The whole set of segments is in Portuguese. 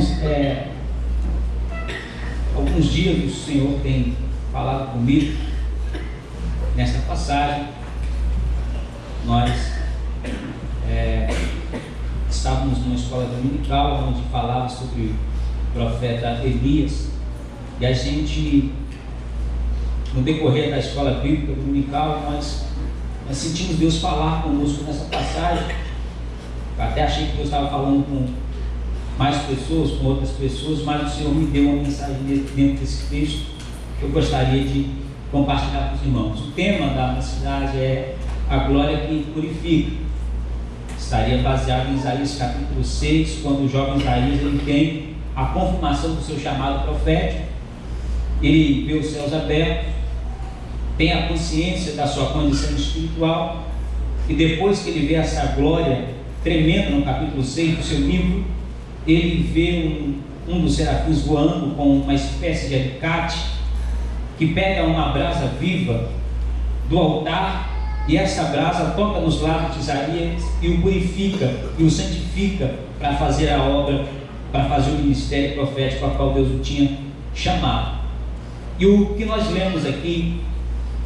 Irmãos, alguns dias o Senhor tem falado comigo nesta passagem. Nós estávamos numa escola dominical onde falava sobre o profeta Elias, e a gente, no decorrer da escola bíblica dominical, nós sentimos Deus falar conosco nessa passagem. Eu até achei que Deus estava falando com mais pessoas, com outras pessoas, mas o Senhor me deu uma mensagem dentro desse texto que eu gostaria de compartilhar com os irmãos. O tema da mensagem é a glória que purifica. Estaria baseado em Isaías capítulo 6, quando o jovem Isaías ele tem a confirmação do seu chamado profético. Ele vê os céus abertos, tem a consciência da sua condição espiritual, e depois que ele vê essa glória tremenda no capítulo 6 do seu livro, ele vê um dos serafins voando com uma espécie de alicate que pega uma brasa viva do altar, e essa brasa toca nos lábios de Isaías e o purifica e o santifica para fazer a obra, para fazer o ministério profético a qual Deus o tinha chamado. E o que nós lemos aqui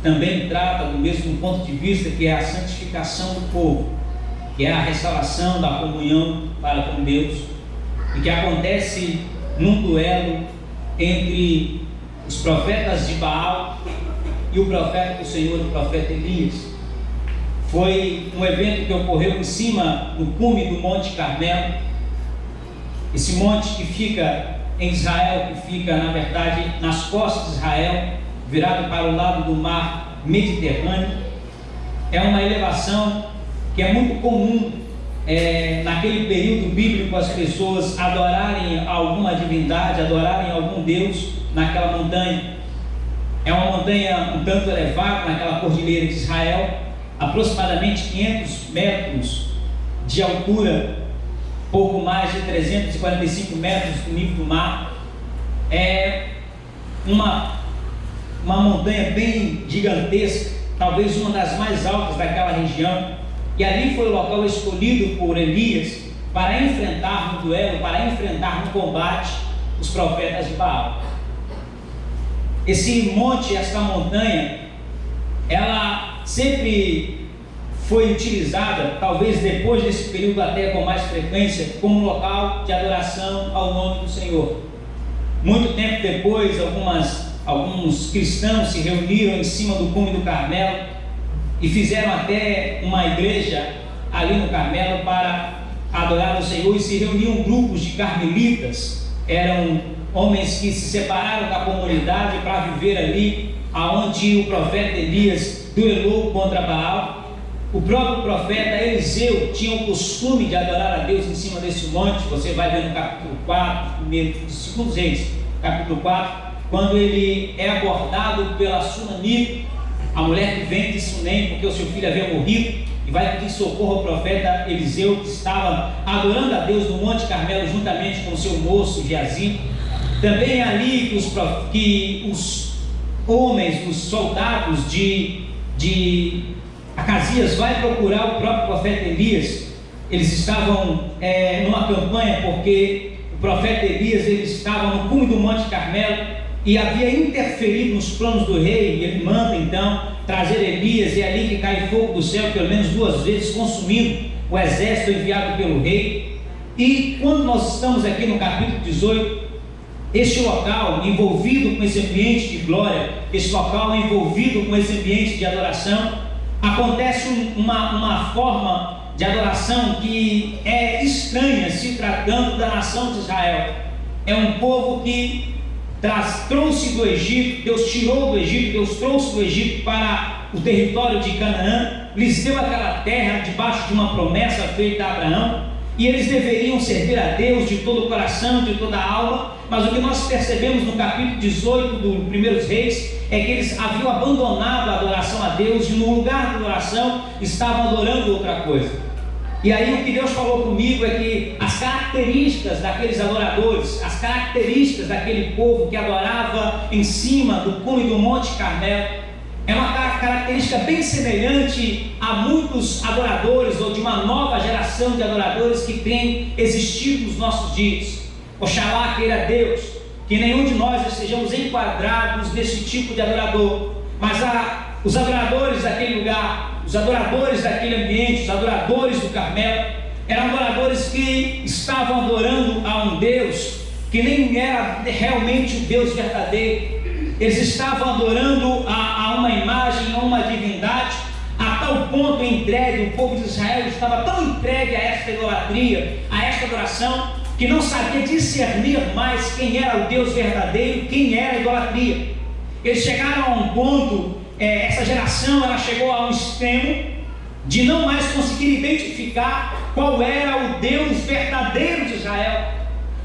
também trata do mesmo ponto de vista, que é a santificação do povo, que é a restauração da comunhão para com Deus, e que acontece num duelo entre os profetas de Baal e o profeta do Senhor, o profeta Elias. Foi um evento que ocorreu em cima, no cume do Monte Carmelo, esse monte que fica em Israel, que fica na verdade nas costas de Israel, virado para o lado do mar Mediterrâneo. É uma elevação que é muito comum naquele período bíblico, as pessoas adorarem alguma divindade, adorarem algum Deus naquela montanha. É uma montanha um tanto elevada naquela cordilheira de Israel, aproximadamente 500 metros de altura, pouco mais de 345 metros do nível do mar. É uma montanha bem gigantesca, talvez uma das mais altas daquela região, e ali foi o local escolhido por Elias para enfrentar no duelo, para enfrentar no combate os profetas de Baal. Esse monte, esta montanha, ela sempre foi utilizada, talvez depois desse período até com mais frequência, como local de adoração ao nome do Senhor. Muito tempo depois, alguns cristãos se reuniram em cima do cume do Carmelo e fizeram até uma igreja ali no Carmelo para adorar o Senhor, e se reuniam grupos de carmelitas. Eram homens que se separaram da comunidade para viver ali aonde o profeta Elias duelou contra Baal. O próprio profeta Eliseu tinha o costume de adorar a Deus em cima desse monte. Você vai ver no capítulo 4, primeiro, 2 Reis, capítulo 4, quando ele é abordado pela Sunamita, a mulher que vem de Sunem, porque o seu filho havia morrido, e vai pedir socorro ao profeta Eliseu, que estava adorando a Deus no Monte Carmelo juntamente com o seu moço Geazi. Também é ali que os homens, os soldados de Acasias vai procurar o próprio profeta Elias. Eles estavam numa campanha, porque o profeta Elias ele estava no cume do Monte Carmelo e havia interferido nos planos do rei, e ele manda então trazer Elias, e é ali que cai fogo do céu pelo menos 2 vezes, consumindo o exército enviado pelo rei. E quando nós estamos aqui no capítulo 18, este local envolvido com esse ambiente de glória, esse local envolvido com esse ambiente de adoração, acontece uma forma de adoração que é estranha se tratando da nação de Israel. É um povo que trouxe do Egito, Deus tirou do Egito, Deus trouxe do Egito para o território de Canaã, lhes deu aquela terra debaixo de uma promessa feita a Abraão, e eles deveriam servir a Deus de todo o coração, de toda a alma. Mas o que nós percebemos no capítulo 18 do Primeiros Reis é que eles haviam abandonado a adoração a Deus, e no lugar da adoração estavam adorando outra coisa. E aí o que Deus falou comigo é que as características daqueles adoradores, as características daquele povo que adorava em cima do cume do Monte Carmelo, é uma característica bem semelhante a muitos adoradores, ou de uma nova geração de adoradores que tem existido nos nossos dias. Oxalá queira Deus que nenhum de nós estejamos enquadrados nesse tipo de adorador, mas os adoradores daquele lugar, os adoradores daquele ambiente, os adoradores do Carmelo, eram adoradores que estavam adorando a um Deus que nem era realmente o Deus verdadeiro. Eles estavam adorando a uma imagem, a uma divindade, a tal ponto entregue, o povo de Israel estava tão entregue a esta idolatria, a esta adoração, que não sabia discernir mais quem era o Deus verdadeiro, quem era a idolatria. Eles chegaram a um ponto, essa geração ela chegou a um extremo de não mais conseguir identificar qual era o Deus verdadeiro de Israel.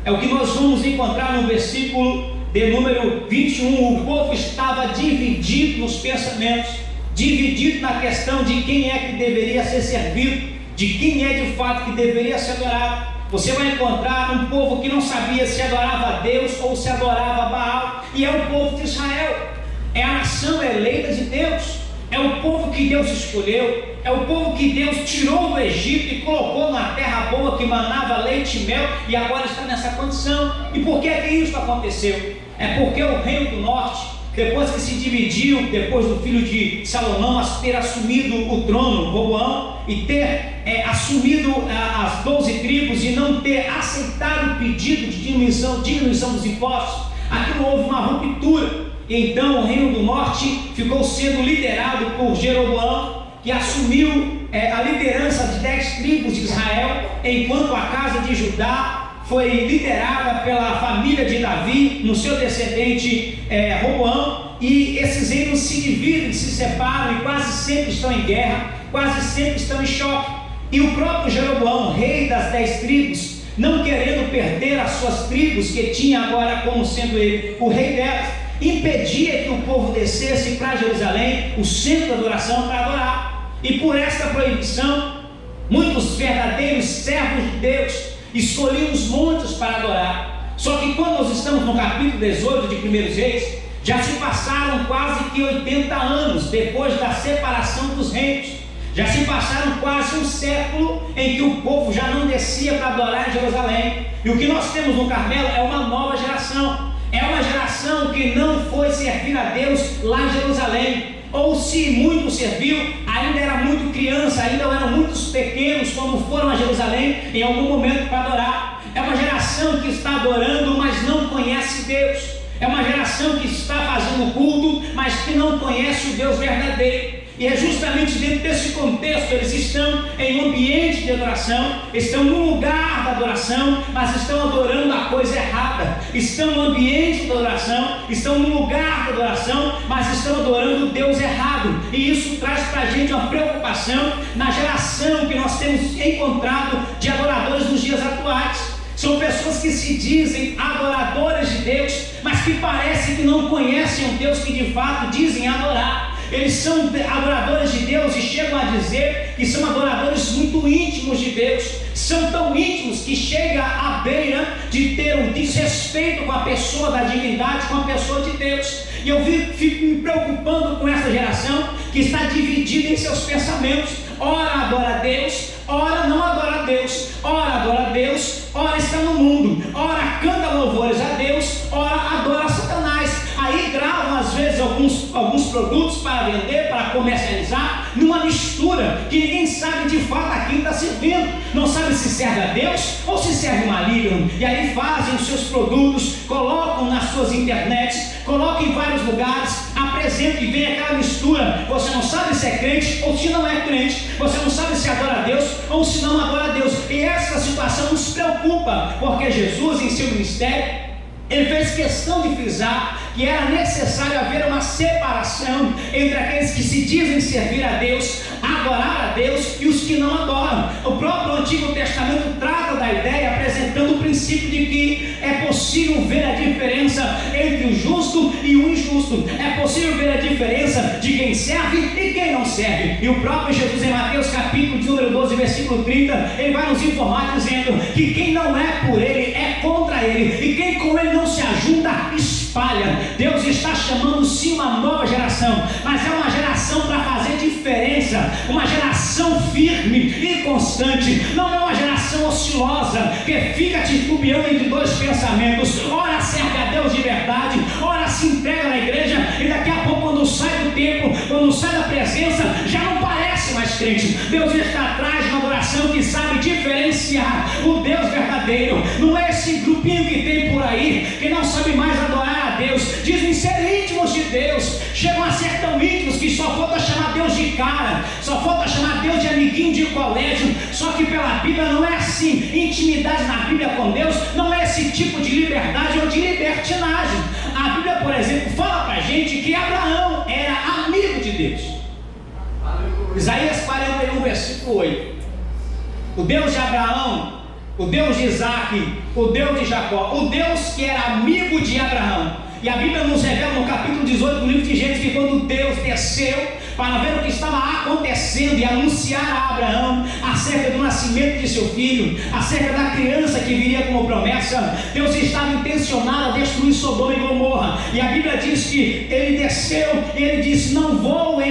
É o que nós vamos encontrar no versículo de número 21. O povo estava dividido nos pensamentos, dividido na questão de quem é que deveria ser servido, de quem é de fato que deveria ser adorado. Você vai encontrar um povo que não sabia se adorava a Deus ou se adorava a Baal, e é o povo de Israel, é a nação eleita de Deus, é o povo que Deus escolheu, é o povo que Deus tirou do Egito e colocou na terra boa que manava leite e mel, e agora está nessa condição. E por que isso aconteceu? É porque o reino do norte, depois que se dividiu, depois do filho de Salomão ter assumido o trono, Roboão, e ter assumido as 12 tribos e não ter aceitado o pedido de diminuição dos impostos, aquilo houve uma ruptura. Então o reino do norte ficou sendo liderado por Jeroboão, que assumiu a liderança de 10 tribos de Israel, enquanto a casa de Judá foi liderada pela família de Davi, no seu descendente Roboão, e esses reinos se dividem, se separam e quase sempre estão em guerra, quase sempre estão em choque. E o próprio Jeroboão, rei das 10 tribos, não querendo perder as suas tribos, que tinha agora como sendo ele o rei delas, impedia que o povo descesse para Jerusalém, o centro da adoração, para adorar. E por esta proibição, muitos verdadeiros servos de Deus escolhiam os montes para adorar. Só que quando nós estamos no capítulo 18 de 1 Reis, já se passaram quase que 80 anos depois da separação dos reinos. Já se passaram quase um século em que o povo já não descia para adorar em Jerusalém. E o que nós temos no Carmelo é uma nova geração. É uma geração que não foi servir a Deus lá em Jerusalém. Ou se muito serviu, ainda era muito criança, ainda eram muitos pequenos quando foram a Jerusalém em algum momento para adorar. É uma geração que está adorando, mas não conhece Deus. É uma geração que está fazendo culto, mas que não conhece o Deus verdadeiro. E é justamente dentro desse contexto, eles estão em um ambiente de adoração, estão no lugar da adoração, mas estão adorando a coisa errada. Estão no ambiente de adoração, estão no lugar da adoração, mas estão adorando o Deus errado. E isso traz para a gente uma preocupação na geração que nós temos encontrado de adoradores nos dias atuais. São pessoas que se dizem adoradores de Deus, mas que parecem que não conhecem o Deus que de fato dizem adorar. Eles são adoradores de Deus e chegam a dizer que são adoradores muito íntimos de Deus. São tão íntimos que chega à beira de ter um desrespeito com a pessoa da divindade, com a pessoa de Deus. E eu fico me preocupando com essa geração que está dividida em seus pensamentos. Ora adora a Deus, ora não adora a Deus. Ora adora a Deus, ora está no mundo. Ora canta louvores a Deus, ora adora Satanás. Aí gravam às vezes alguns produtos para vender, para comercializar, numa mistura que ninguém sabe de fato a quem está servindo. Não sabe se serve a Deus ou se serve o maligno. E aí fazem os seus produtos, colocam nas suas internets, colocam em vários lugares, apresentam e vem aquela mistura. Você não sabe se é crente ou se não é crente. Você não sabe se adora a Deus ou se não adora a Deus. E essa situação nos preocupa, porque Jesus em seu ministério, ele fez questão de frisar que era necessário haver uma separação entre aqueles que se dizem servir a Deus, adorar a Deus, e os que não adoram. O próprio Antigo Testamento trata da ideia, apresentando o princípio de que é possível ver a diferença entre o justo e o injusto. É possível ver a diferença de quem serve e quem não serve. E o próprio Jesus em Mateus capítulo de número 12, versículo 30, ele vai nos informar dizendo que quem não é por ele é contra ele, e quem com ele não se ajuda espalha. Deus está chamando sim uma nova geração, mas é uma geração para fazer diferença, uma geração firme e constante. Não é uma geração oscilosa, que fica titubeando entre dois pensamentos. Ora serve a Deus de verdade, ora se entrega na igreja, e daqui a pouco, quando sai do templo, quando sai da presença, já não parece mais crente. Deus está atrás de uma adoração que sabe diferenciar o Deus verdadeiro. Não é esse grupinho que tem por aí, que não sabe mais adorar a Deus. Dizem ser íntimos de Deus, chegam a ser tão íntimos que só falta chamar Deus de cara, só falta chamar Deus de amiguinho de colégio. Só que pela Bíblia não é assim. Intimidade na Bíblia com Deus não é esse tipo de liberdade ou de libertinagem. A Bíblia, por exemplo, fala pra gente que Abraão era amigo de Deus. Isaías 41, versículo 8. O Deus de Abraão, o Deus de Isaac, o Deus de Jacó, o Deus que era amigo de Abraão. E a Bíblia nos revela no capítulo 18 do livro de Gênesis que quando Deus desceu para ver o que estava acontecendo e anunciar a Abraão acerca do nascimento de seu filho, acerca da criança que viria como promessa, Deus estava intencionado a destruir Sodoma e Gomorra. E a Bíblia diz que ele desceu e ele disse: não vou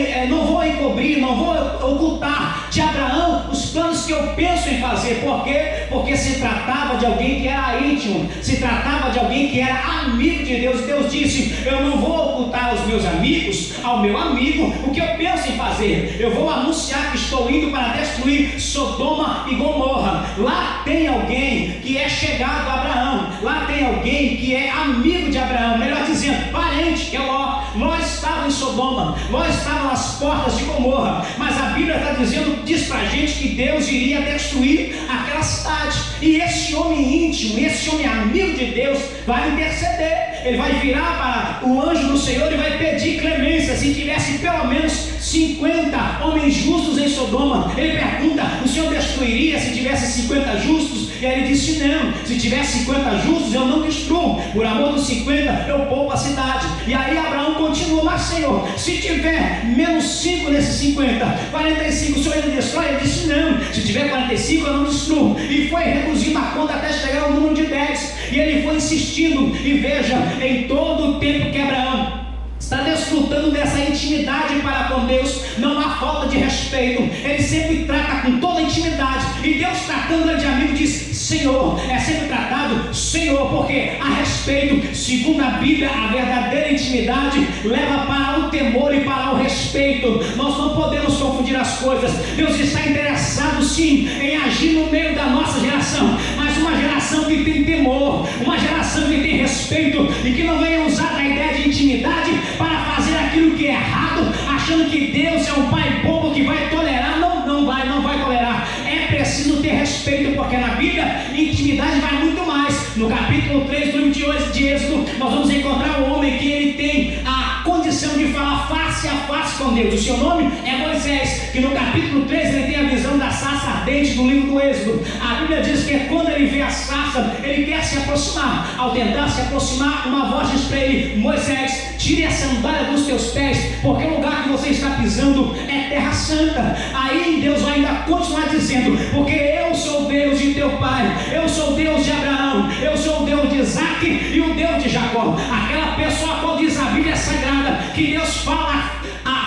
encobrir, não vou ocultar de Abraão os planos que eu penso em fazer. Por quê? Porque se tratava de alguém que era íntimo, se tratava de alguém que era amigo de Deus. Deus disse: eu não vou ocultar aos meus amigos, ao meu amigo, o que eu penso em fazer. Eu vou anunciar que estou indo para destruir Sodoma e Gomorra. Lá tem alguém que é chegado a Abraão, lá tem alguém que é amigo de Abraão, melhor dizendo, parente, que é Ló. Ló estava em Sodoma, Ló estava nas portas de Gomorra, mas a Bíblia está dizendo, diz para a gente que Deus iria destruir aquela cidade. E esse homem íntimo, esse homem amigo de Deus vai interceder. Ele vai virar para o anjo do Senhor e vai pedir clemência. Se tivesse pelo menos 50 homens justos em Sodoma, ele pergunta: o Senhor destruiria se tivesse 50 justos? E aí ele disse: não, se tivesse 50 justos eu não destruo, por amor dos 50 eu poupo a cidade. E aí Abraão continua: mas Senhor, se tiver menos 5 nesses 50, 45, o Senhor ainda destrói? Ele disse: não, se tiver 45 eu não destruo. E foi reduzindo a conta até chegar ao número de 10. E ele foi insistindo, e veja, em todo o tempo que Abraão está desfrutando dessa intimidade para com Deus, não há falta de respeito. Ele sempre trata com toda a intimidade, e Deus, tratando ele de amigo, diz: Senhor. É sempre tratado Senhor, porque a respeito, segundo a Bíblia, a verdadeira intimidade leva para o temor e para o respeito. Nós não podemos confundir as coisas. Deus está interessado sim em agir no meio da nossa geração, mas uma geração que tem temor, uma geração que tem respeito, e que não venha usar a ideia de intimidade para fazer aquilo que é errado, achando que Deus é um pai bobo que vai tolerar. Não vai tolerar. É preciso ter respeito, porque na Bíblia intimidade vai muito mais. No capítulo 3 do livro de Êxodo, nós vamos encontrar um homem que ele tem a condição de falar face a face com Deus. O seu nome é Moisés, que no capítulo 3 ele tem a visão da sarça ardente do livro do Êxodo. A Bíblia diz que quando ele vê a sarça, ele quer se aproximar. Ao tentar se aproximar, uma voz diz para ele: Moisés, tire a sandália dos teus pés, porque o lugar que você está pisando é terra santa. Aí Deus vai ainda continuar dizendo: porque eu sou Deus de teu pai, eu sou Deus de Abraão, eu sou o Deus de Isaac e o Deus de Jacó. Aquela pessoa a qual diz a Bíblia Sagrada que Deus fala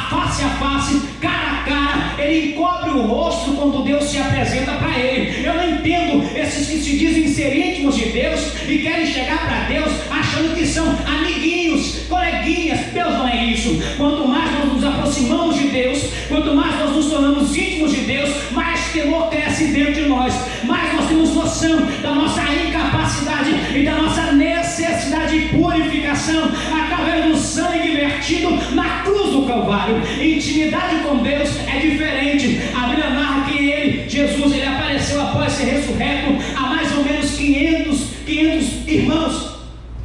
face a face, cara a cara, ele encobre o rosto quando Deus se apresenta para ele. Eu não entendo esses que se dizem ser íntimos de Deus e querem chegar para Deus achando que são amiguinhos, coleguinhas. Deus não é isso. Quanto mais nós nos aproximamos de Deus, quanto mais nós nos tornamos íntimos de Deus, mais temor cresce dentro de nós, mais nós temos noção da nossa incapacidade e da nossa necessidade de purificação através do sangue vertido na cruz do Calvário. Intimidade com Deus é diferente. A Bíblia narra que Jesus, ele apareceu após ser ressurreto a mais ou menos 500 irmãos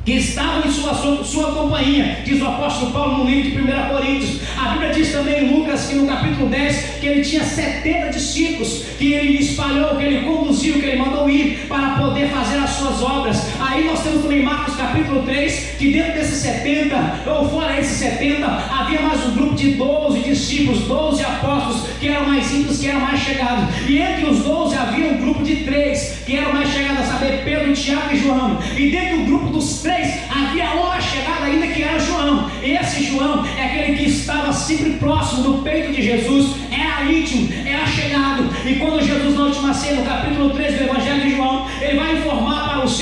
que estavam em sua companhia, diz o apóstolo Paulo no livro de 1 Coríntios. A Bíblia diz também em Lucas, que no capítulo 10, que ele tinha 70 discípulos, que ele espalhou, que ele conduziu, que ele mandou ir para poder fazer as suas obras. Aí nós temos também Marcos capítulo 3, que dentro desses 70, ou fora esses 70, havia mais um grupo de 12 discípulos, 12 apóstolos, que eram mais íntimos, que eram mais chegados. E entre os 12 havia um grupo de 3, que eram mais chegados, a saber, Pedro, Tiago e João. E dentro do grupo dos 3, havia um mais chegado ainda, que era João. E esse João é aquele que estava sempre próximo do peito de Jesus, era íntimo, era chegado. E quando Jesus, na última ceia, no capítulo 3 do Evangelho de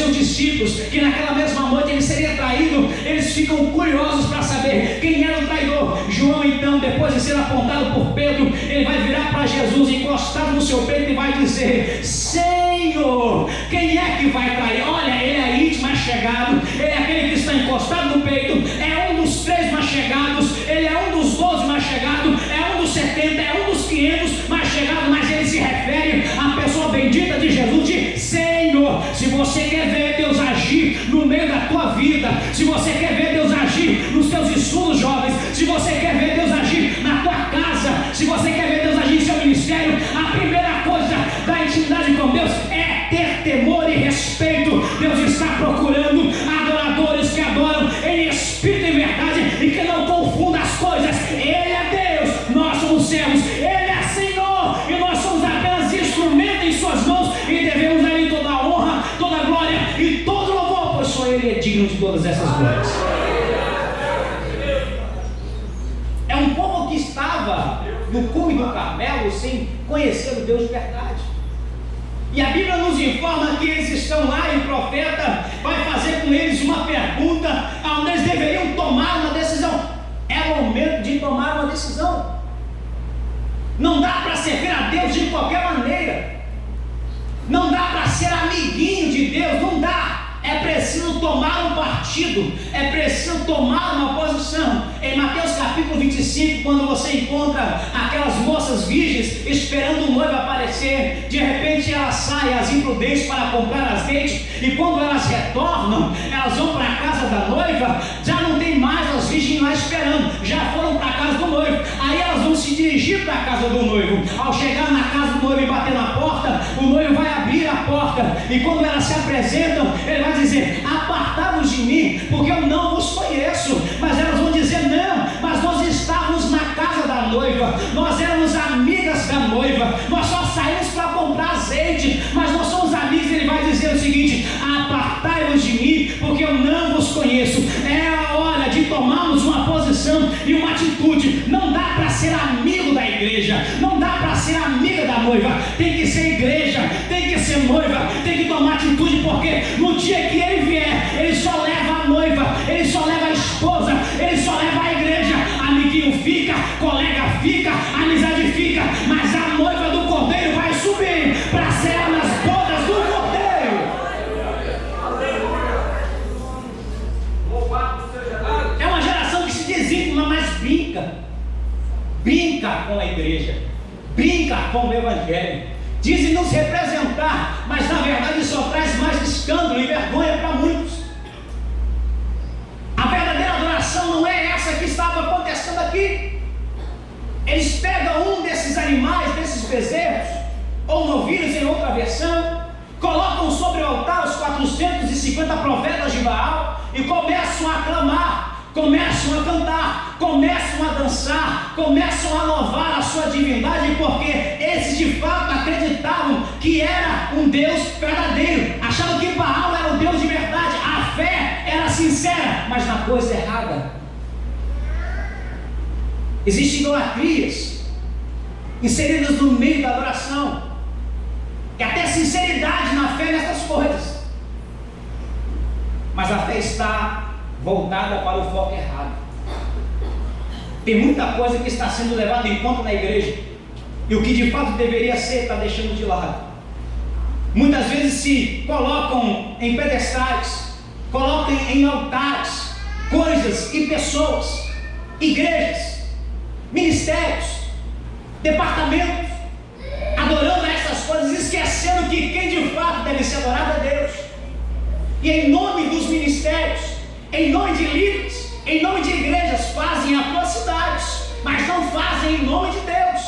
seus discípulos, que naquela mesma noite ele seria traído, eles ficam curiosos para saber quem era o traidor. João, então, depois de ser apontado por Pedro, ele vai virar para Jesus, encostado no seu peito, e vai dizer: Senhor, quem é que vai trair? Olha, ele é íntimo, mais chegado, ele é aquele que está encostado no peito, é um dos 3 mais chegados, ele é um dos 12 mais chegados, é um dos 70, é um dos 500 mais chegados, mas ele se refere à pessoa bendita de Jesus, de Senhor. Se você quer ver Deus agir no meio da tua vida, se você quer ver Deus agir nos teus estudos jovens, se você quer ver Deus agir na tua casa, se você quer ver Deus agir em seu ministério, a primeira coisa da intimidade com Deus é ter temor e respeito. Deus está procurando adoradores que adoram em espírito e verdade e que não confundam as coisas. Ele é Deus, nós somos servos, Ele é Senhor e nós somos apenas instrumentos em suas mãos, e devemos a Ele toda a honra, toda a glória e todo louvor, pois só Ele é digno de todas essas glórias. É um povo que estava no cume do Carmelo sem conhecer o Deus de verdade. E a Bíblia nos informa que eles estão lá e o profeta vai fazer com eles uma pergunta, onde eles deveriam tomar uma decisão. É o momento de tomar uma decisão. Não dá para servir a Deus de qualquer maneira. Não dá para ser amiguinho de Deus, não dá. É preciso tomar um partido, é preciso tomar uma posição. Em Mateus capítulo 25, quando você encontra aquelas moças virgens esperando o noivo aparecer, de repente elas saem, as imprudentes, para comprar azeite, e quando elas retornam, elas vão para a casa da noiva, já não tem mais as virgens lá esperando, já foram para a casa do noivo. Aí elas vão se dirigir para a casa do noivo. Ao chegar na casa do noivo e bater na porta, o noivo vai abrir a porta, e quando elas se apresentam, ele vai dizer: apartai-vos de mim, porque eu não vos conheço. Mas elas vão dizer: não, mas nós estávamos na casa da noiva, nós éramos amigas da noiva, nós só saímos para comprar azeite, mas nós somos amigos. Ele vai dizer o seguinte: apartai-vos de mim, porque eu não vos conheço. É a hora de tomarmos uma posição e uma atitude. Não dá para ser amigo da igreja, não dá para ser amiga da noiva. Tem que ser igreja, tem que ser noiva, tem que tomar atitude, porque no dia que ele vier, ele só leva a noiva, ele só leva a esposa, ele só leva a igreja. Amiguinho fica, colega fica, amizade fica, mas a noiva do Cordeiro vai subir para ser nas bodas do Cordeiro. É uma geração que se designa, mas brinca com a igreja, brinca com o evangelho. Dizem nos representar, mas na verdade só traz mais escândalo e vergonha para muitos. A verdadeira adoração não é essa que estava acontecendo aqui. Eles pegam um desses animais, desses bezerros, ou novilhos em outra versão, colocam sobre o altar os 450 profetas de Baal e começam a clamar, começam a cantar, começam a dançar, começam a louvar a sua divindade, porque esses de fato acreditavam que era um Deus verdadeiro, achavam que Baal era um Deus de verdade, a fé era sincera, mas na coisa errada. Existem idolatrias inseridas no meio da adoração, e até sinceridade na fé nessas coisas, mas a fé está voltada para o foco errado. Tem muita coisa que está sendo levada em conta na igreja, e o que de fato deveria ser está deixando de lado. Muitas vezes se colocam em pedestais, colocam em altares coisas e pessoas, igrejas, ministérios, departamentos, adorando essas coisas, esquecendo que quem de fato deve ser adorado é Deus. E em nome dos ministérios, em nome de líderes, em nome de igrejas, fazem atrocidades, mas não fazem em nome de Deus.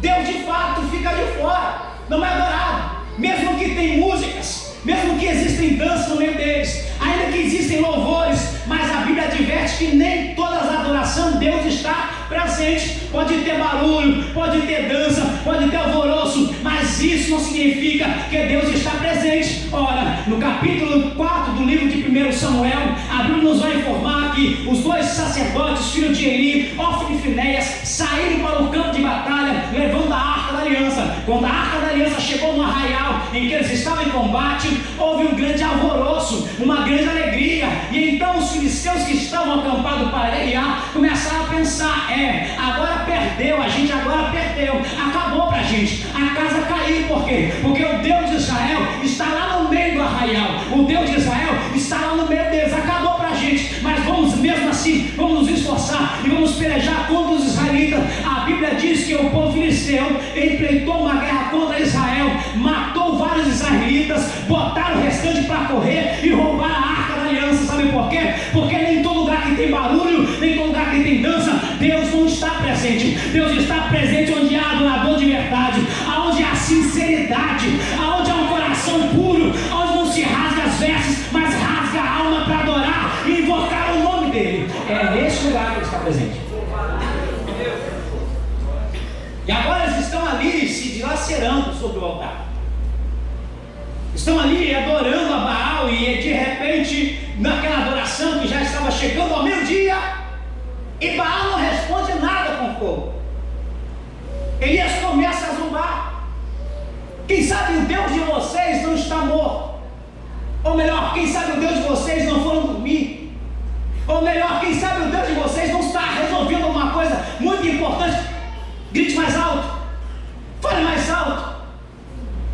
Deus de fato fica de fora, não é adorado, mesmo que tem músicas, mesmo que existem danças no meio deles, ainda que existem louvores, mas a Bíblia adverte que nem todas as adorações Deus está presente. Pode ter barulho, pode ter dança, pode ter alvoroço, mas mas isso não significa que Deus está presente. Ora, no capítulo 4 do livro de 1 Samuel, a Bíblia nos vai informar que os dois sacerdotes, filhos de Eli, Ofni e Finéias, saíram para o campo de batalha, levando a Arca da Aliança. Quando a Arca da Aliança chegou no arraial em que eles estavam em combate, houve um grande alvoroço, uma grande alegria, e então os filisteus que estavam acampados para guerrear começaram a pensar: agora perdeu, a gente agora perdeu, acabou pra gente, a casa caiu. Por quê? Porque o Deus de Israel está lá no meio do arraial, o Deus de Israel está lá no meio deles, acabou pra gente, mas vamos mesmo assim, vamos nos esforçar e vamos pelejar contra os israelitas. A Bíblia diz que o povo filisteu empreitou uma guerra contra Israel, matou vários israelitas, botaram o restante para correr e roubaram a Arca da Aliança. Sabe por quê? Porque nem todo lugar que tem barulho, nem todo lugar que tem dança, Deus não está presente. Deus está presente onde há adorador de verdade, aonde há sinceridade, aonde há um coração puro, onde não se rasga as vestes, mas rasga a alma para adorar e invocar o nome dele. É nesse lugar que ele está presente. E agora eles estão ali se dilacerando sobre o altar, estão ali adorando a Baal, e de repente, naquela adoração que já estava chegando ao meio-dia, e Baal não responde nada com fogo. Elias começa a zombar. Quem sabe o Deus de vocês não está morto? Ou melhor, quem sabe o Deus de vocês não foram dormir? Ou melhor, quem sabe o Deus de vocês não está resolvendo alguma coisa muito importante? Grite mais alto, fale mais alto.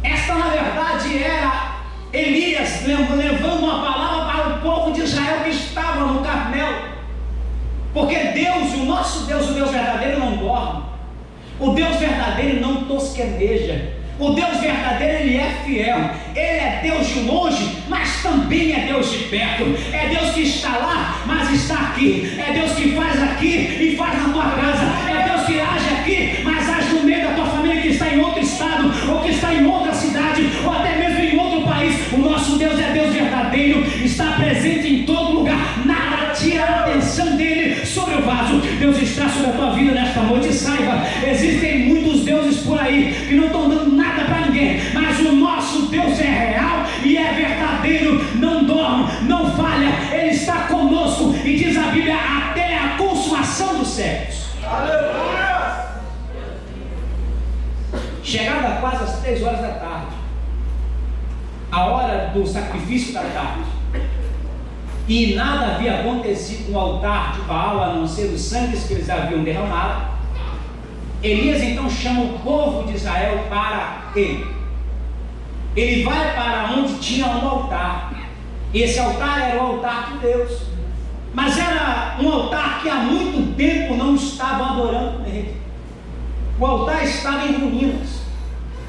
Esta na verdade era Elias levando uma palavra para o povo de Israel que estava no Carmelo. Porque Deus, o nosso Deus, o Deus verdadeiro, não dorme. O Deus verdadeiro não tosqueneja. O Deus verdadeiro, Ele é fiel. Ele é Deus de longe, mas também é Deus de perto. É Deus que está lá, mas está aqui. É Deus que faz aqui e faz na tua casa. É Deus que age aqui, mas age no meio da tua família que está em outro estado, ou que está em outra cidade, ou até mesmo em outro país. O nosso Deus é Deus verdadeiro, está presente em todo lugar. Nada tira a atenção dele sobre o vaso. Deus está sobre a tua vida nesta noite. E saiba, existem muitos deuses por aí que não estão dando nada para ninguém, mas o nosso Deus é real e é verdadeiro, não dorme, não falha, Ele está conosco, e diz a Bíblia, até a consumação dos séculos. Aleluia! Chegada quase às 3 horas da tarde, a hora do sacrifício da tarde, e nada havia acontecido no altar de Baal, a não ser os sangues que eles haviam derramado, Elias então chama o povo de Israel para ele. Ele vai para onde tinha um altar. Esse altar era o altar de Deus, mas era um altar que há muito tempo não estavam adorando nele. O altar estava em ruínas,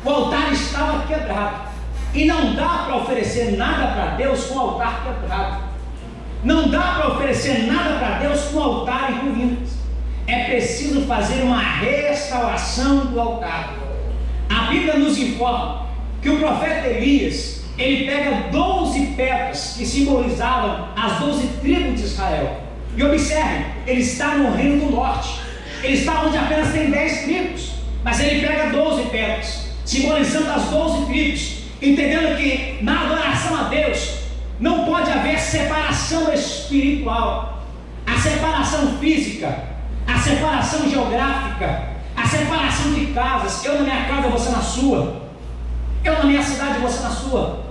o altar estava quebrado, e não dá para oferecer nada para Deus com o altar quebrado. Não dá para oferecer nada para Deus com o altar em ruínas. É preciso fazer uma restauração do altar. A Bíblia nos informa que o profeta Elias, ele pega 12 pedras que simbolizavam as 12 tribos de Israel. E observe, ele está no reino do norte, ele está onde apenas tem 10 tribos, mas ele pega 12 pedras, simbolizando as 12 tribos, entendendo que na adoração a Deus não pode haver separação espiritual, a separação física, a separação geográfica, a separação de casas. Eu na minha casa, você na sua. Eu na minha cidade, você na sua.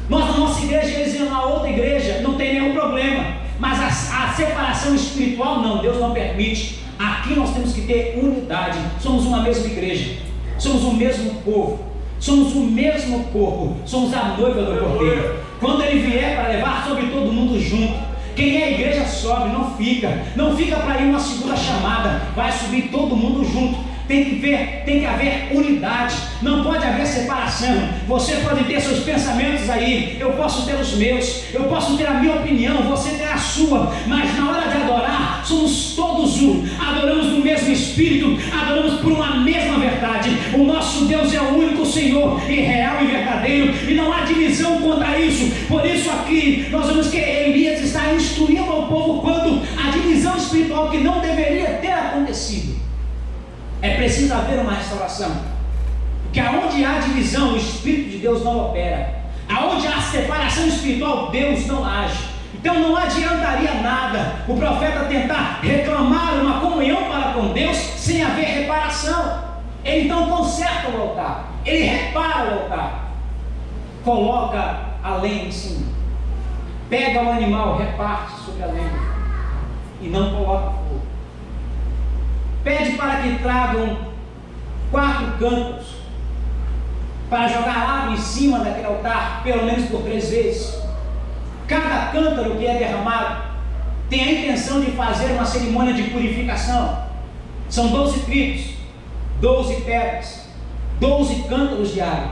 Nós na nossa igreja, eles iam na outra igreja, não tem nenhum problema. Mas a separação espiritual não, Deus não permite. Aqui nós temos que ter unidade. Somos uma mesma igreja, somos o mesmo povo, somos o mesmo corpo, somos a noiva do Cordeiro. Quando Ele vier para levar sobre todo mundo junto, quem é igreja sobe, não fica para ir uma segunda chamada, vai subir todo mundo junto. Tem que haver unidade, não pode haver separação. Você pode ter seus pensamentos aí, eu posso ter os meus, eu posso ter a minha opinião, você ter a sua, mas na hora de adorar, somos todos um, adoramos no mesmo Espírito, adoramos por uma mesma verdade. O nosso Deus é o único Senhor, e real e verdadeiro, e não há divisão contra isso. Por isso aqui, nós vemos que Elias está instruindo ao povo quanto à divisão espiritual que não deveria ter acontecido. É preciso haver uma restauração. que aonde há divisão, o Espírito de Deus não opera. Aonde há separação espiritual, Deus não age. Então não adiantaria nada o profeta tentar reclamar uma comunhão para com Deus sem haver reparação. Ele então conserta o altar, ele repara o altar, coloca a lenha em cima, pega o animal, reparte sobre a lenha e não coloca fogo. Pede para que tragam 4 cântaros para jogar água em cima daquele altar, pelo menos por 3 vezes. Cada cântaro que é derramado tem a intenção de fazer uma cerimônia de purificação. São 12 tribos, 12 pedras, 12 cântaros de água.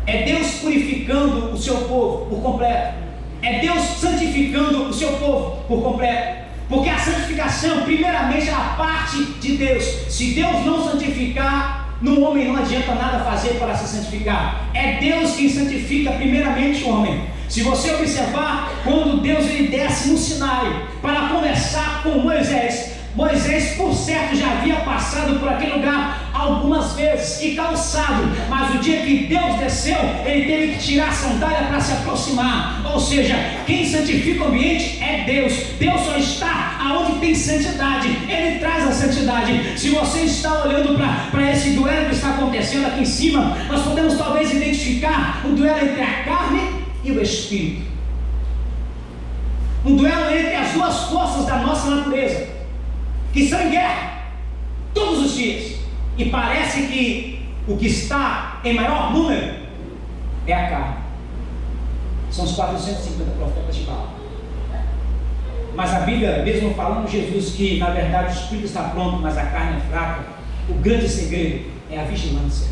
É Deus purificando o seu povo por completo. É Deus santificando o seu povo por completo. Porque a santificação, primeiramente, é a parte de Deus. Se Deus não santificar, no homem não adianta nada fazer para se santificar. É Deus quem santifica primeiramente o homem. Se você observar, quando Deus ele desce no Sinai para conversar com Moisés, Moisés por certo já havia passado por aquele lugar algumas vezes e calçado, mas o dia que Deus desceu, ele teve que tirar a sandália para se aproximar. Ou seja, quem santifica o ambiente é Deus. Deus só está aonde tem santidade, ele traz a santidade. Se você está olhando para esse duelo que está acontecendo aqui em cima, nós podemos talvez identificar o duelo entre a carne e o Espírito, um duelo entre as duas forças da nossa natureza, que estão em guerra todos os dias, e parece que o que está em maior número é a carne. São os 450 profetas de Baal. Mas a Bíblia, mesmo falando de Jesus que na verdade o Espírito está pronto, mas a carne é fraca, o grande segredo é a vigilância.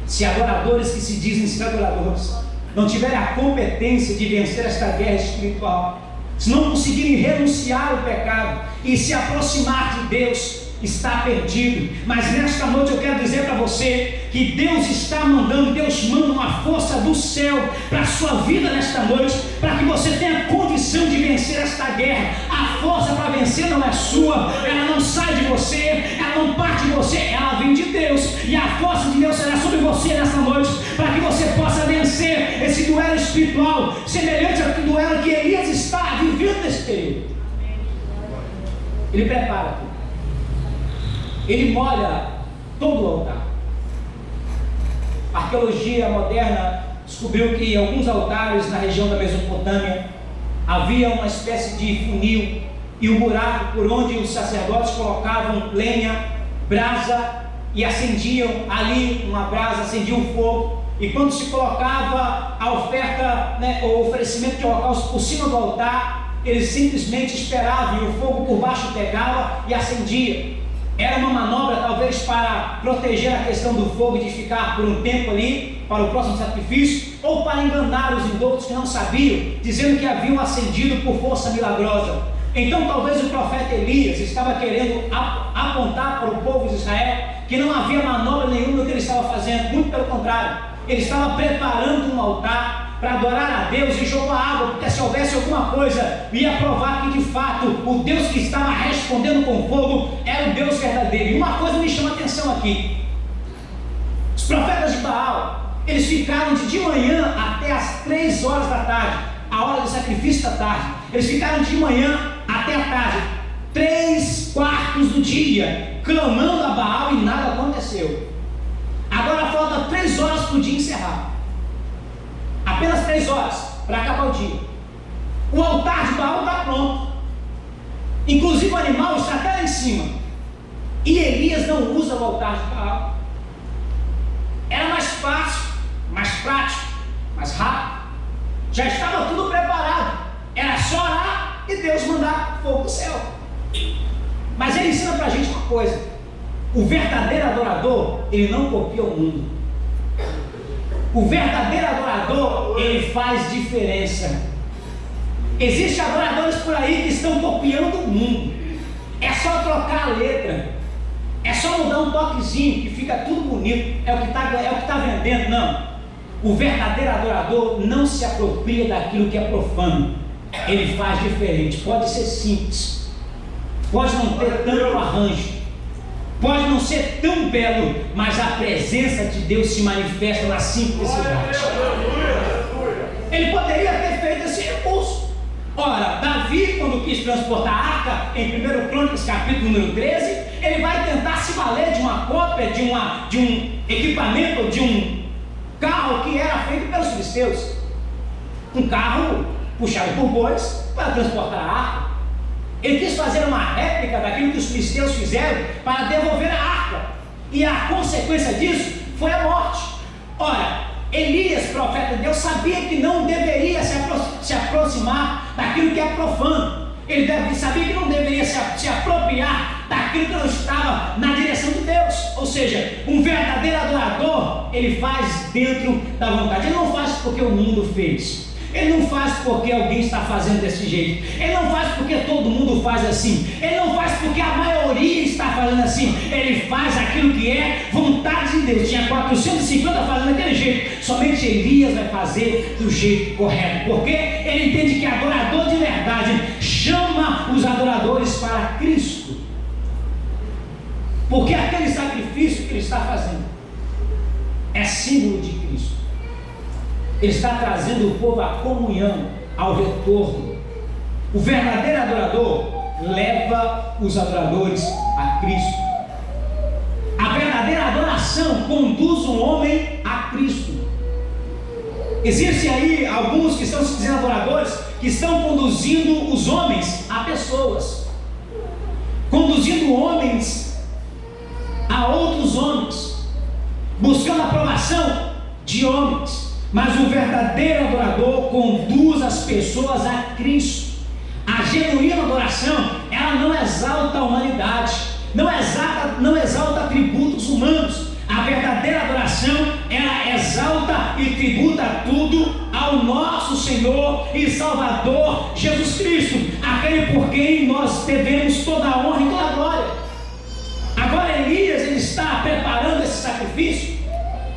Se adoradores que se dizem ser adoradores não tiverem a competência de vencer esta guerra espiritual, se não conseguirem renunciar ao pecado e se aproximar de Deus, está perdido. Mas nesta noite eu quero dizer para você que Deus está mandando, Deus manda uma força do céu para a sua vida nesta noite, para que você tenha condição de vencer esta guerra. A força para vencer não é sua, ela não sai de você, ela não parte de você, ela vem de Deus, e a força de Deus será sobre você nesta noite, para que você possa vencer esse duelo espiritual, semelhante ao duelo que Elias está vivendo nesse período. Ele prepara tudo, ele molha todo o altar. A arqueologia moderna descobriu que em alguns altares na região da Mesopotâmia havia uma espécie de funil e um buraco por onde os sacerdotes colocavam lenha, brasa e acendiam ali uma brasa, acendiam um fogo, e quando se colocava a oferta, o oferecimento de holocausto por cima do altar, eles simplesmente esperavam e o fogo por baixo pegava e acendia. Era uma manobra talvez para proteger a questão do fogo e de ficar por um tempo ali para o próximo sacrifício, ou para enganar os indoutos que não sabiam, dizendo que haviam acendido por força milagrosa. Então talvez o profeta Elias estava querendo apontar para o povo de Israel que não havia manobra nenhuma no que ele estava fazendo, muito pelo contrário, ele estava preparando um altar para adorar a Deus e jogar água, porque se houvesse alguma coisa, ia provar que de fato o Deus que estava respondendo com fogo era o Deus verdadeiro. E uma coisa me chama a atenção aqui: os profetas de Baal, eles ficaram de manhã até as 3 horas da tarde, a hora do sacrifício da tarde, eles ficaram de manhã até a tarde, 3/4 do dia, clamando a Baal e nada aconteceu. Agora falta 3 horas para o dia encerrar. Apenas 3 horas para acabar o dia. O altar de Baal está pronto, inclusive o animal está até lá em cima, e Elias não usa o altar de Baal. Era mais fácil, mais prático, mais rápido, já estava tudo preparado, era só orar e Deus mandar fogo do céu. Mas ele ensina para a gente uma coisa: o verdadeiro adorador, ele não copia o mundo. O verdadeiro adorador, ele faz diferença. Existem adoradores por aí que estão copiando o mundo. É só trocar a letra, é só mudar um toquezinho que fica tudo bonito, é o que está vendendo. Não, o verdadeiro adorador não se apropria daquilo que é profano, ele faz diferente. Pode ser simples, pode não ter tanto arranjo, Pode não ser tão belo, mas a presença de Deus se manifesta na simplicidade. Ele poderia ter feito esse recurso. Ora, Davi, quando quis transportar a arca, em 1 Crônicas, capítulo número 13, ele vai tentar se valer de uma cópia, de um equipamento, de um carro que era feito pelos filisteus. Um carro puxado por bois para transportar a arca. Ele quis fazer uma réplica daquilo que os filisteus fizeram para devolver a arca. E a consequência disso foi a morte. Ora, Elias, profeta de Deus, sabia que não deveria se aproximar daquilo que é profano. Ele sabia que não deveria se apropriar daquilo que não estava na direção de Deus. Ou seja, um verdadeiro adorador, ele faz dentro da vontade. Ele não faz porque o mundo fez. Ele não faz porque alguém está fazendo desse jeito. Ele não faz porque todo mundo faz assim. Ele não faz porque a maioria está fazendo assim. Ele faz aquilo que é vontade de Deus. Tinha 450 fazendo daquele jeito. Somente Elias vai fazer do jeito correto. Porque ele entende que adorador de verdade chama os adoradores para Cristo. Porque aquele sacrifício que ele está fazendo é símbolo de Cristo. Ele está trazendo o povo à comunhão, ao retorno. O verdadeiro adorador leva os adoradores a Cristo. A verdadeira adoração conduz um homem a Cristo. Existem aí alguns que estão se dizendo adoradores, que estão conduzindo os homens a pessoas, conduzindo homens a outros homens, buscando a aprovação de homens. Mas o verdadeiro adorador conduz as pessoas a Cristo. A genuína adoração, ela não exalta a humanidade, não exalta atributos humanos. A verdadeira adoração, ela exalta e tributa tudo ao nosso Senhor e Salvador Jesus Cristo, aquele por quem nós devemos toda a honra e toda a glória. Agora Elias, ele está preparando esse sacrifício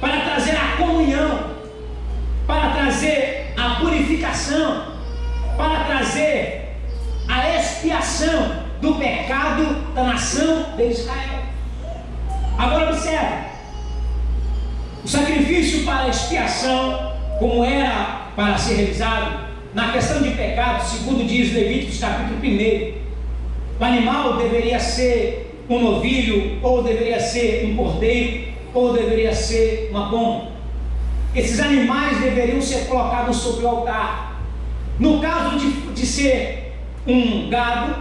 para trazer a comunhão, para trazer a purificação, para trazer a expiação do pecado da nação de Israel. Agora observe, o sacrifício para a expiação, como era para ser realizado, na questão de pecado, segundo diz Levíticos capítulo 1, o animal deveria ser um novilho, ou deveria ser um cordeiro, ou deveria ser uma pomba. Esses animais deveriam ser colocados sobre o altar. No caso de ser um gado,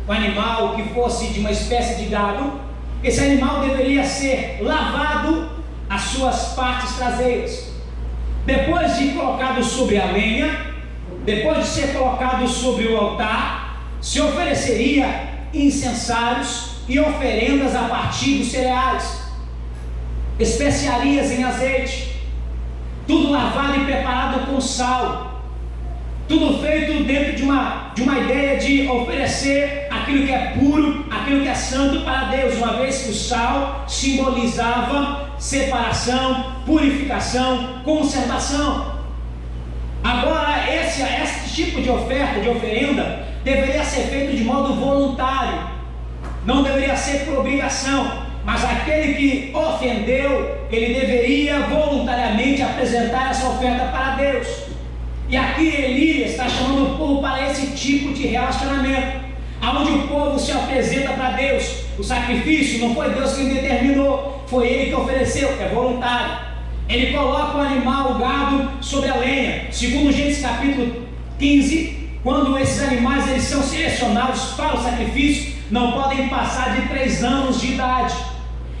um animal que fosse de uma espécie de gado, esse animal deveria ser lavado as suas partes traseiras. Depois de colocado sobre a lenha, depois de ser colocado sobre o altar, se ofereceria incensários e oferendas a partir dos cereais, especiarias em azeite, tudo lavado e preparado com sal, tudo feito dentro de uma ideia de oferecer aquilo que é puro, aquilo que é santo para Deus, uma vez que o sal simbolizava separação, purificação, conservação. Agora esse tipo de oferta, de oferenda, deveria ser feito de modo voluntário, não deveria ser por obrigação. Mas aquele que ofendeu, ele deveria voluntariamente apresentar essa oferta para Deus. E aqui Elias está chamando o povo para esse tipo de relacionamento, onde o povo se apresenta para Deus. O sacrifício não foi Deus quem determinou, foi Ele que ofereceu, é voluntário. Ele coloca o animal, o gado, sobre a lenha. Segundo Gênesis capítulo 15, quando esses animais eles são selecionados para o sacrifício, não podem passar de 3 anos de idade.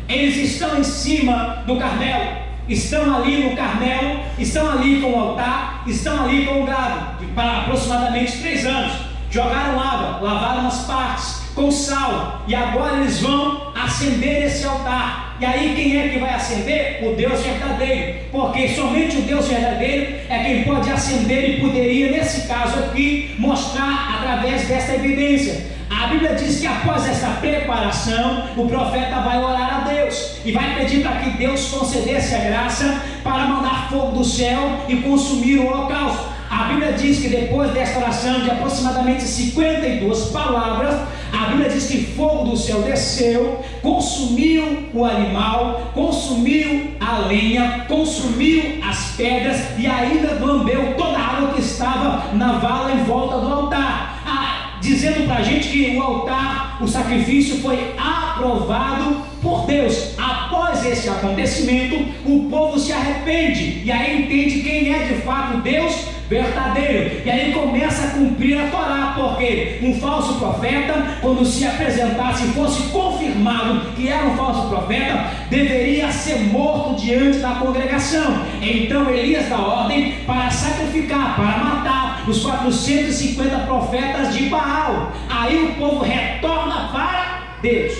Eles estão em cima do Carmelo, estão ali no Carmelo, estão ali com o altar, estão ali com o gado, para aproximadamente 3 anos. Jogaram água, lavaram as partes com sal, e agora eles vão acender esse altar. E aí quem é que vai acender? O Deus verdadeiro, porque somente o Deus verdadeiro é quem pode acender e poderia, nesse caso aqui, mostrar através desta evidência. A Bíblia diz que após essa preparação, o profeta vai orar a Deus e vai pedir para que Deus concedesse a graça para mandar fogo do céu e consumir o holocausto. A Bíblia diz que depois desta oração de aproximadamente 52 palavras, A Bíblia diz que fogo do céu desceu, consumiu o animal, consumiu a lenha, consumiu as pedras e ainda lambeu toda a água que estava na vala em volta do altar, dizendo para a gente que o altar, o sacrifício foi aprovado por Deus. Após esse acontecimento, o povo se arrepende e aí entende quem é de fato Deus verdadeiro, e aí começa a cumprir a Torá, porque um falso profeta, quando se apresentasse e fosse confirmado que era um falso profeta, deveria ser morto diante da congregação. Então Elias dá ordem para sacrificar, para matar os 450 profetas de Baal. Aí o povo retorna para Deus.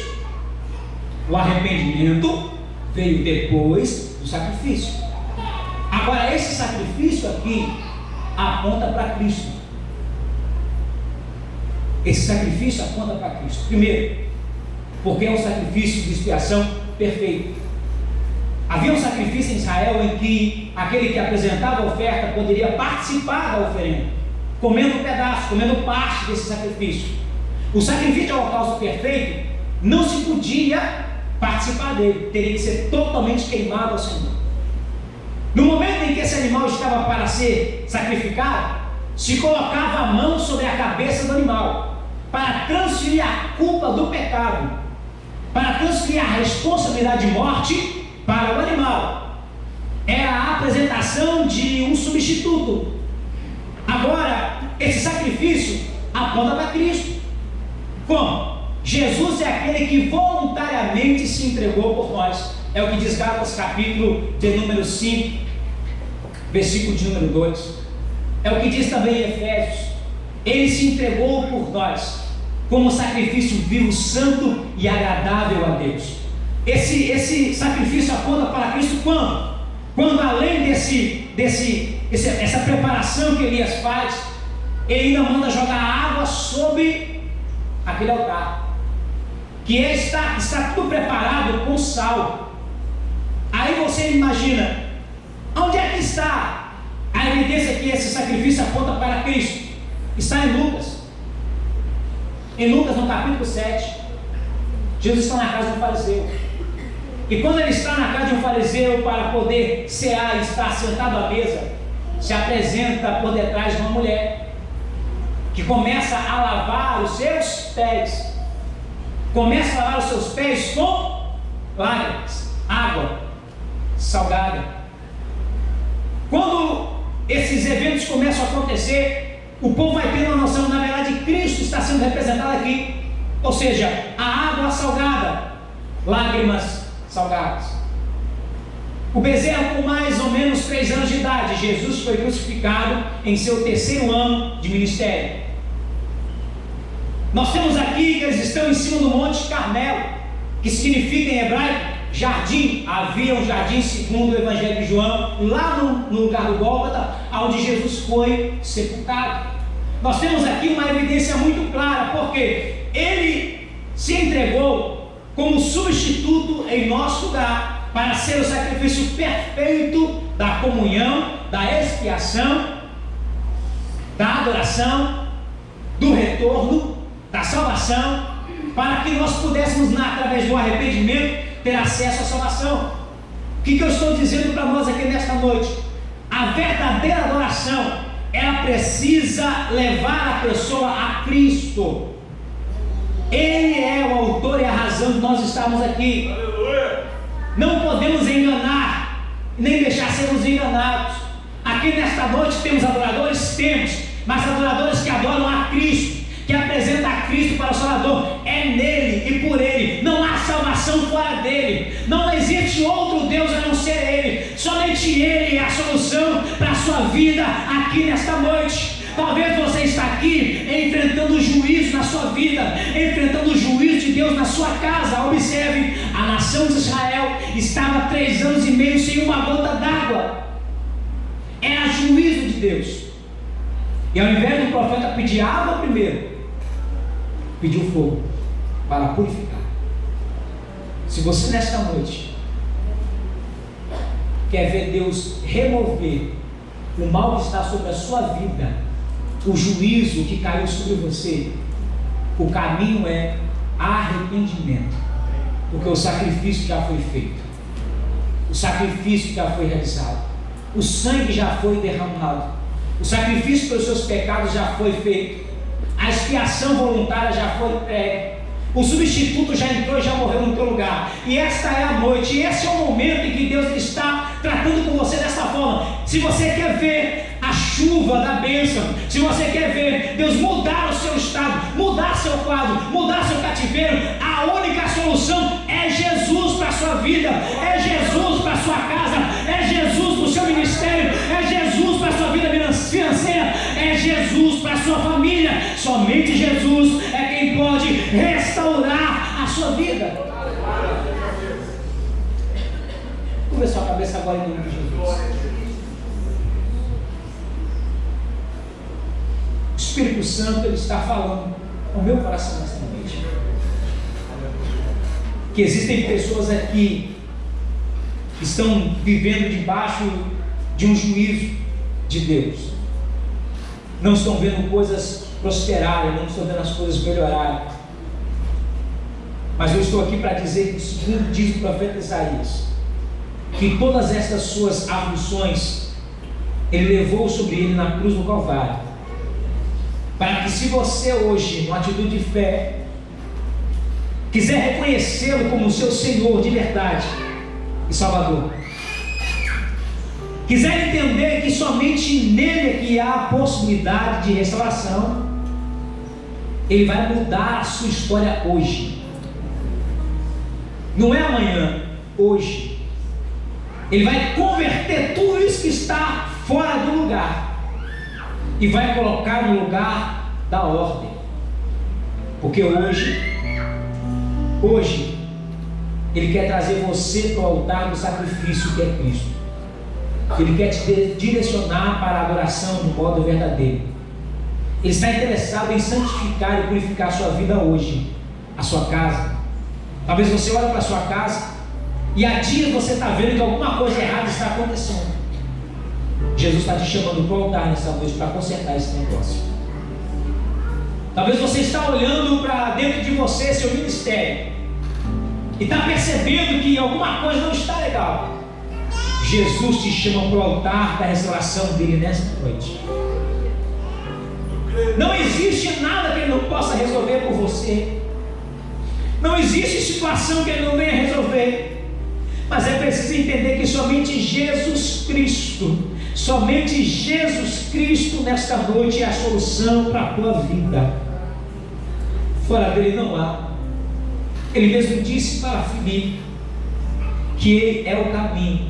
O arrependimento veio depois do sacrifício. Agora esse sacrifício aqui aponta para Cristo. Esse sacrifício aponta para Cristo. Primeiro, porque é um sacrifício de expiação perfeito. Havia um sacrifício em Israel em que aquele que apresentava a oferta poderia participar da oferenda, comendo um pedaço, comendo parte desse sacrifício. O sacrifício de holocausto perfeito não se podia participar dele, teria que ser totalmente queimado ao Senhor. No momento em que esse animal estava para ser sacrificado, se colocava a mão sobre a cabeça do animal, para transferir a culpa do pecado, para transferir a responsabilidade de morte para o animal. Era a apresentação de um substituto. Agora, esse sacrifício aponta para Cristo. Como? Jesus é aquele que voluntariamente se entregou por nós. É o que diz Gálatas capítulo de número 5, versículo de número 2. É o que diz também em Efésios. Ele se entregou por nós como sacrifício vivo, santo e agradável a Deus. Esse sacrifício aponta para Cristo quando? Quando além essa preparação que Elias faz, ele ainda manda jogar água sobre aquele altar, que está tudo preparado com sal. Aí você imagina, onde é que está a evidência que esse sacrifício aponta para Cristo? Está em Lucas. Em Lucas, no capítulo 7, Jesus está na casa de um fariseu. E quando ele está na casa de um fariseu para poder cear e estar sentado à mesa, se apresenta por detrás de uma mulher que começa a lavar os seus pés. Começa a lavar os seus pés com lágrimas, água salgada. Quando esses eventos começam a acontecer, o povo vai tendo uma noção, na verdade, Cristo está sendo representado aqui. Ou seja, a água salgada, lágrimas salgadas. O bezerro com mais ou menos 3 anos de idade, Jesus foi crucificado em seu 3º ano de ministério. Nós temos aqui que eles estão em cima do Monte Carmelo, que significa em hebraico jardim. Havia um jardim, segundo o Evangelho de João, lá no lugar do Gólgota, onde Jesus foi sepultado. Nós temos aqui uma evidência muito clara, porque ele se entregou como substituto em nosso lugar, para ser o sacrifício perfeito da comunhão, da expiação, da adoração, do retorno, da salvação, para que nós pudéssemos, através do arrependimento, ter acesso à salvação. O que eu estou dizendo para nós aqui nesta noite? A verdadeira adoração, ela precisa levar a pessoa a Cristo. Ele é o autor e a razão de nós estarmos aqui. Aleluia. Não podemos enganar, nem deixar sermos enganados. Aqui nesta noite temos adoradores? Temos, mas adoradores que adoram a Cristo, que apresenta a Cristo para o Salvador. É nele e por ele, não há salvação fora dele. Não existe outro Deus a não ser ele. Somente ele é a solução para a sua vida aqui nesta noite. Talvez você está aqui enfrentando o juízo na sua vida, enfrentando o juízo de Deus na sua casa. Observe, a nação de Israel estava 3 anos e meio sem uma gota d'água. Era juízo de Deus. E ao invés do profeta pedir água primeiro, pediu fogo para purificar. Se você nesta noite quer ver Deus remover o mal que está sobre a sua vida, o juízo que caiu sobre você, O caminho é arrependimento, porque o sacrifício já foi feito, o sacrifício já foi realizado, o sangue já foi derramado, o sacrifício pelos seus pecados já foi feito, a expiação voluntária já foi entregue, o substituto já entrou e já morreu no teu lugar. E esta é a noite, e esse é o momento em que Deus está tratando com você dessa forma. Se você quer ver a chuva da bênção, se você quer ver Deus mudar o seu estado, mudar seu quadro, mudar seu cativeiro, a única solução é Jesus para a sua vida, é Jesus para a sua casa, é Jesus para o seu ministério, é Jesus para a sua vida financeira, é Jesus para a sua família. Somente Jesus é quem pode restaurar a sua vida. Curva sua cabeça agora em nome de Jesus. O Espírito Santo, ele está falando ao meu coração nesta noite, que existem pessoas aqui que estão vivendo debaixo de um juízo de Deus, não estão vendo coisas prosperarem, não estão vendo as coisas melhorarem. Mas eu estou aqui para dizer que, segundo diz o profeta Isaías, que todas estas suas aflições ele levou sobre ele na cruz do Calvário, para que, se você hoje, numa atitude de fé, quiser reconhecê-lo como seu Senhor de verdade e Salvador, quiser entender que somente nele é que há a possibilidade de restauração, ele vai mudar a sua história hoje. Não é amanhã, hoje. Ele vai converter tudo isso que está fora do lugar e vai colocar no lugar da ordem. Porque hoje ele quer trazer você para o altar do sacrifício que é Cristo. Ele quer te direcionar para a adoração de modo verdadeiro. Ele está interessado em santificar e purificar a sua vida hoje, a sua casa. Talvez você olhe para a sua casa e há dias você está vendo que alguma coisa errada está acontecendo. Jesus está te chamando para o altar nessa noite para consertar esse negócio. Talvez você está olhando para dentro de você, seu ministério, e está percebendo que alguma coisa não está legal. Jesus te chama para o altar da restauração dele nesta noite. Não existe nada que ele não possa resolver por você. Não existe situação que ele não venha resolver. Mas é preciso entender que somente Jesus Cristo nesta noite é a solução para a tua vida. Fora dele não há. Ele mesmo disse para Filipe que ele é o caminho,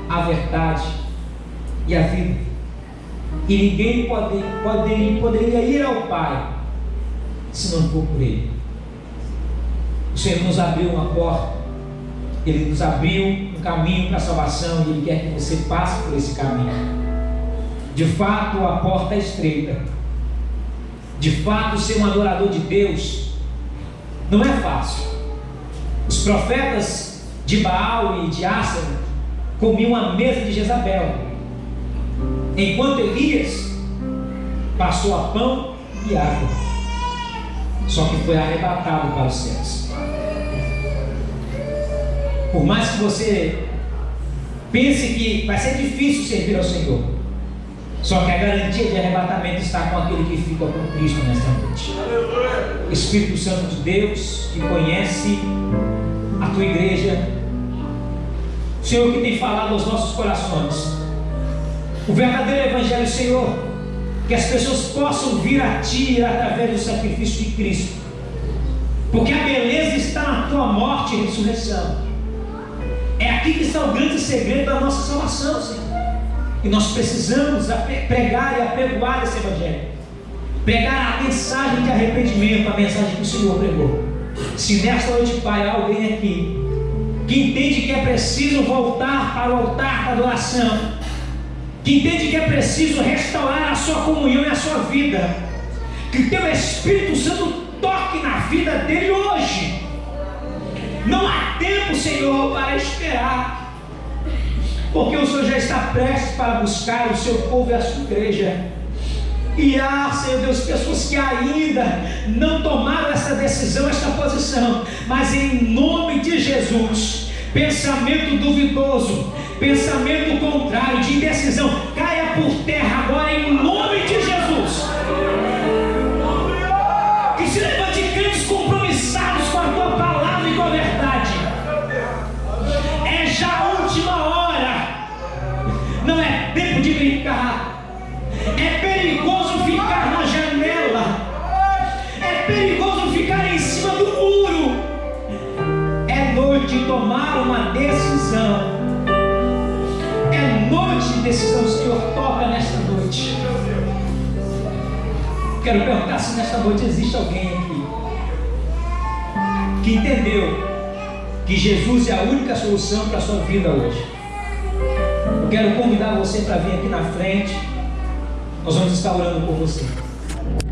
a verdade e a vida, e ninguém poderia ir ao Pai se não for por ele. O Senhor nos abriu uma porta, ele nos abriu um caminho para a salvação, e ele quer que você passe por esse caminho. De fato, a porta é estreita. De fato, ser um adorador de Deus não é fácil. Os profetas de Baal e de Assara comiam à mesa de Jezabel, enquanto Elias passou a pão e água, só que foi arrebatado para os céus. Por mais que você pense que vai ser difícil servir ao Senhor, só que a garantia de arrebatamento está com aquele que fica com Cristo nesta noite. Espírito Santo de Deus, que conhece a tua igreja, o Senhor que tem falado aos nossos corações, o verdadeiro Evangelho, Senhor, que as pessoas possam vir a Ti através do sacrifício de Cristo, porque a beleza está na Tua morte e ressurreição. É aqui que está o grande segredo da nossa salvação, Senhor. E nós precisamos pregar e apregoar esse Evangelho, pregar a mensagem de arrependimento, a mensagem que o Senhor pregou. Se nesta noite, Pai, há alguém aqui que entende que é preciso voltar para o altar da adoração, que entende que é preciso restaurar a sua comunhão e a sua vida, que teu Espírito Santo toque na vida dele hoje. Não há tempo, Senhor, para esperar, porque o Senhor já está prestes para buscar o seu povo e a sua igreja. E Senhor Deus, pessoas que ainda não tomaram essa decisão, essa posição, mas em nome de Jesus, pensamento duvidoso, pensamento contrário, de indecisão, caia por terra agora em nome de Jesus. Que se levante crentes compromissados com a tua palavra e com a verdade. É já a última hora, não é tempo de brincar. É perigoso ficar na janela, é perigoso ficar em cima do muro. É noite de tomar uma decisão, é noite de decisão. Senhor, toca nesta noite. Quero perguntar se nesta noite existe alguém aqui que entendeu que Jesus é a única solução para a sua vida hoje. Eu quero convidar você para vir aqui na frente. Nós vamos estar orando por você.